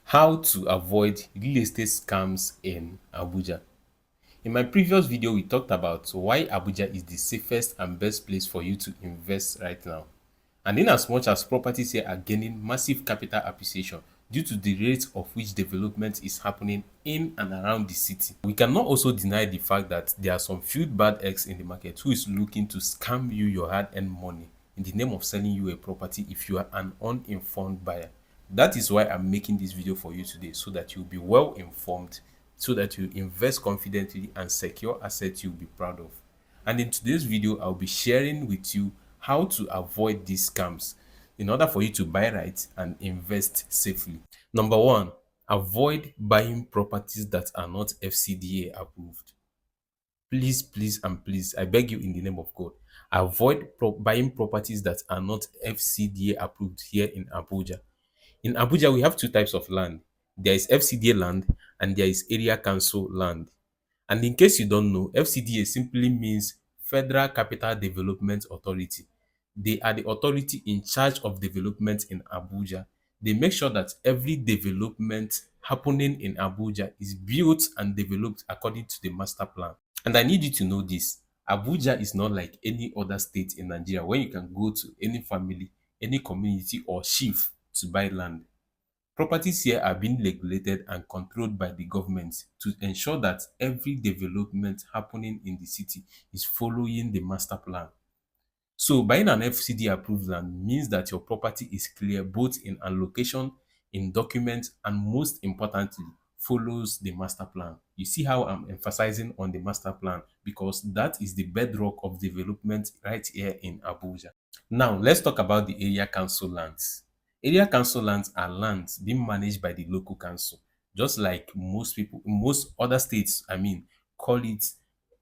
How to avoid real estate scams in Abuja. In my previous video, we talked about why Abuja is the safest and best place for you to invest right now. And in as much as properties here are gaining massive capital appreciation due to the rate of which development is happening in and around the city, we cannot also deny the fact that there are some few bad eggs in the market who is looking to scam you your hard-earned money in the name of selling you a property if you are an uninformed buyer. That is why I'm making this video for you today, so that you'll be well informed, so that you invest confidently and secure assets you'll be proud of. And in today's video, I'll be sharing with you how to avoid these scams in order for you to buy right and invest safely. Number one, avoid buying properties that are not FCDA approved. Please, please, and please, I beg you in the name of God, avoid buying properties that are not FCDA approved here in Abuja. In Abuja, we have two types of land. There is FCDA land and there is Area Council land. And in case you don't know, FCDA simply means Federal Capital Development Authority. They are the authority in charge of development in Abuja. They make sure that every development happening in Abuja is built and developed according to the master plan. And I need you to know this. Abuja is not like any other state in Nigeria where you can go to any family, any community or chief to buy land. Properties here are being regulated and controlled by the government to ensure that every development happening in the city is following the master plan. So buying an FCD approved land means that your property is clear both in allocation, in documents, and most importantly, follows the master plan. You see how I'm emphasizing on the master plan, because that is the bedrock of development right here in Abuja. Now, let's talk about the area council lands. Area council lands are lands being managed by the local council, just like most other states, call it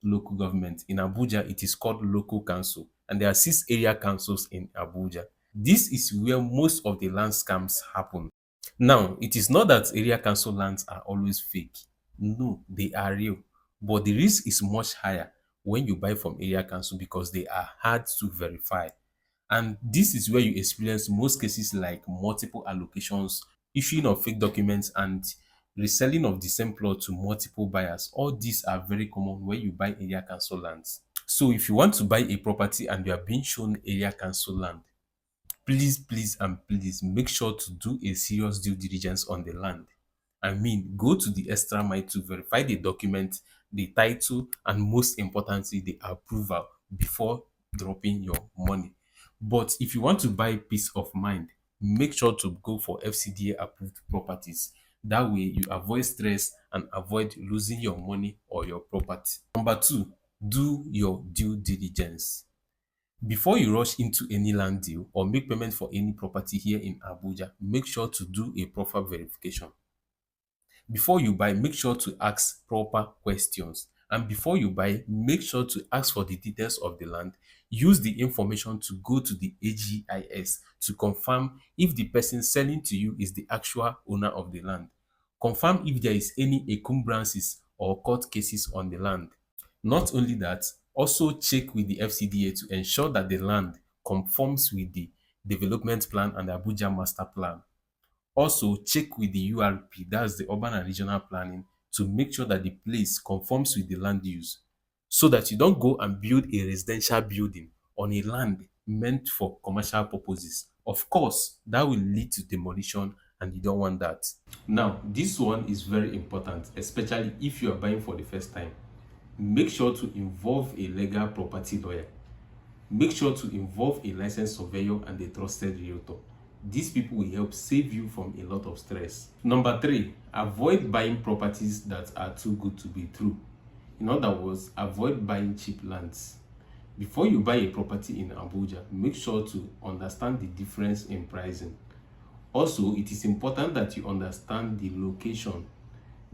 local government. In Abuja, it is called local council, and there are 6 area councils in Abuja. This is where most of the land scams happen. Now, it is not that area council lands are always fake. No, they are real. But the risk is much higher when you buy from area council because they are hard to verify. And this is where you experience most cases like multiple allocations, issuing of fake documents, and reselling of the same plot to multiple buyers. All these are very common when you buy area council lands. So if you want to buy a property and you are being shown area council land, please, please, and please make sure to do a serious due diligence on the land. Go to the extra mile to verify the document, the title, and most importantly, the approval before dropping your money. But if you want to buy peace of mind, make sure to go for FCDA approved properties. That way, you avoid stress and avoid losing your money or your property. Number two, do your due diligence. Before you rush into any land deal or make payment for any property here in Abuja, make sure to do a proper verification. Before you buy, make sure to ask proper questions. And before you buy, make sure to ask for the details of the land. Use the information to go to the AGIS to confirm if the person selling to you is the actual owner of the land. Confirm if there is any encumbrances or court cases on the land. Not only that, also check with the FCDA to ensure that the land conforms with the development plan and the Abuja master plan. Also, check with the URP, that's the urban and regional planning, to make sure that the place conforms with the land use, so that you don't go and build a residential building on a land meant for commercial purposes. Of course, that will lead to demolition, and you don't want that. Now, this one is very important, especially if you are buying for the first time. Make sure to involve a legal property lawyer. Make sure to involve a licensed surveyor and a trusted realtor. These people will help save you from a lot of stress. Number three, avoid buying properties that are too good to be true. In other words, avoid buying cheap lands. Before you buy a property in Abuja, make sure to understand the difference in pricing. Also, it is important that you understand the location,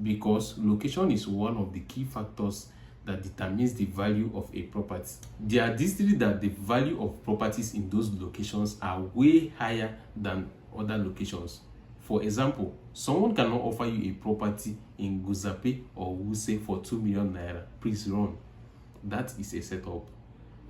because location is one of the key factors that determines the value of a property. There are districts that the value of properties in those locations are way higher than other locations. For example, someone cannot offer you a property in Guzape or Wuse for 2 million naira. Please run. That is a setup.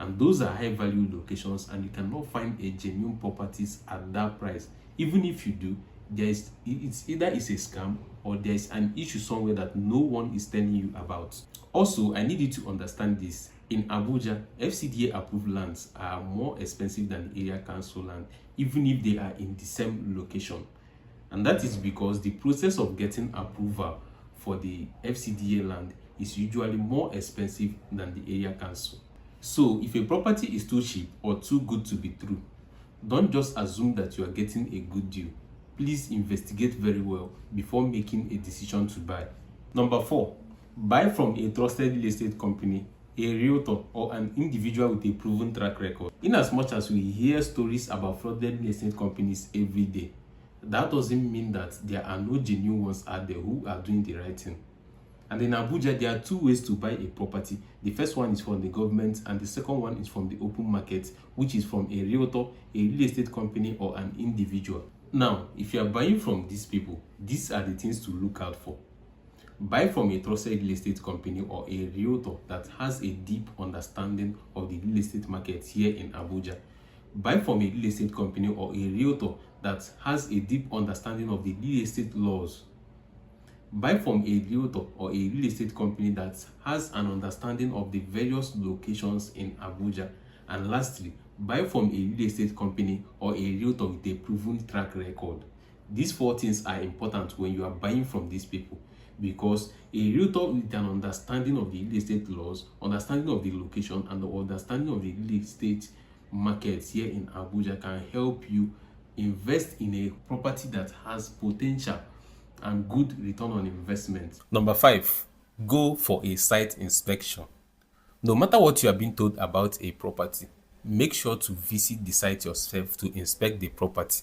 And those are high value locations, and you cannot find a genuine properties at that price. Even if you do, it's either it's a scam or there's an issue somewhere that no one is telling you about. Also, I need you to understand this. In Abuja, FCDA approved lands are more expensive than area council land, even if they are in the same location. And that is because the process of getting approval for the FCDA land is usually more expensive than the area council. So if a property is too cheap or too good to be true, don't just assume that you are getting a good deal. Please investigate very well before making a decision to buy. Number 4, buy from a trusted real estate company, a realtor, or an individual with a proven track record. In as much as we hear stories about fraudulent real estate companies every day, that doesn't mean that there are no genuine ones out there who are doing the right thing. And in Abuja, there are two ways to buy a property. The first one is from the government, and the second one is from the open market, which is from a realtor, a real estate company, or an individual. Now, if you are buying from these people, these are the things to look out for. Buy from a trusted real estate company or a realtor that has a deep understanding of the real estate market here in Abuja. Buy from a real estate company or a realtor that has a deep understanding of the real estate laws. Buy from a realtor or a real estate company that has an understanding of the various locations in Abuja. And lastly, buy from a real estate company or a realtor with a proven track record. These 4 things are important when you are buying from these people, because a realtor with an understanding of the real estate laws, understanding of the location, and the understanding of the real estate markets here in Abuja can help you invest in a property that has potential and good return on investment. Number 5, go for a site inspection. No matter what you are being told about a property, make sure to visit the site yourself to inspect the property,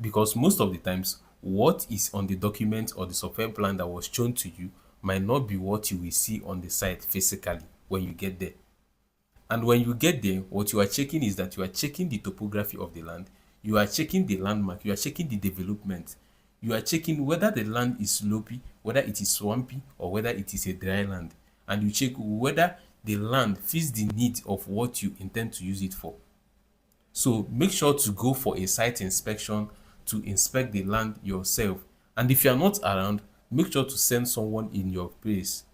because most of the times what is on the document or the software plan that was shown to you might not be what you will see on the site physically when you get there. And when you get there, what you are checking is that you are checking the topography of the land, you are checking the landmark, you are checking the development, you are checking whether the land is slopy, whether it is swampy, or whether it is a dry land, and you check whether the land fits the need of what you intend to use it for. So make sure to go for a site inspection to inspect the land yourself. And if you are not around, make sure to send someone in your place.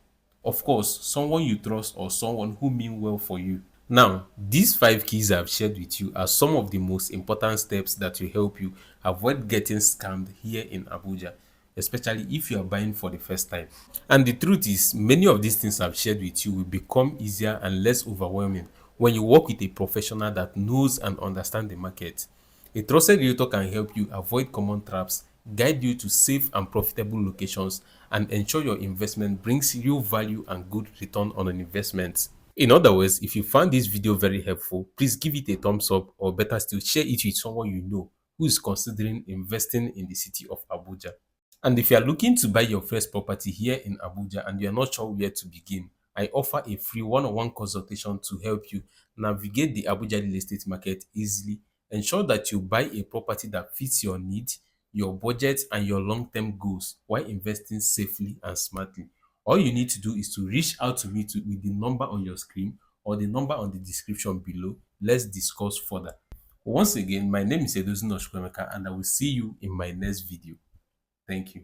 Of course, someone you trust or someone who mean well for you. Now, these 5 keys I've shared with you are some of the most important steps that will help you avoid getting scammed here in Abuja, especially if you are buying for the first time. And the truth is, many of these things I've shared with you will become easier and less overwhelming when you work with a professional that knows and understands the market. A trusted realtor can help you avoid common traps, guide you to safe and profitable locations, and ensure your investment brings real value and good return on an investment. In other words, if you found this video very helpful, please give it a thumbs up, or better still, share it with someone you know who is considering investing in the city of Abuja. And if you are looking to buy your first property here in Abuja and you are not sure where to begin, I offer a free one-on-one consultation to help you navigate the Abuja real estate market easily. Ensure that you buy a property that fits your needs, your budget, and your long-term goals while investing safely and smartly. All you need to do is to reach out to me with the number on your screen or the number on the description below. Let's discuss further. Once again, my name is Edozino Chukwemeka, and I will see you in my next video. Thank you.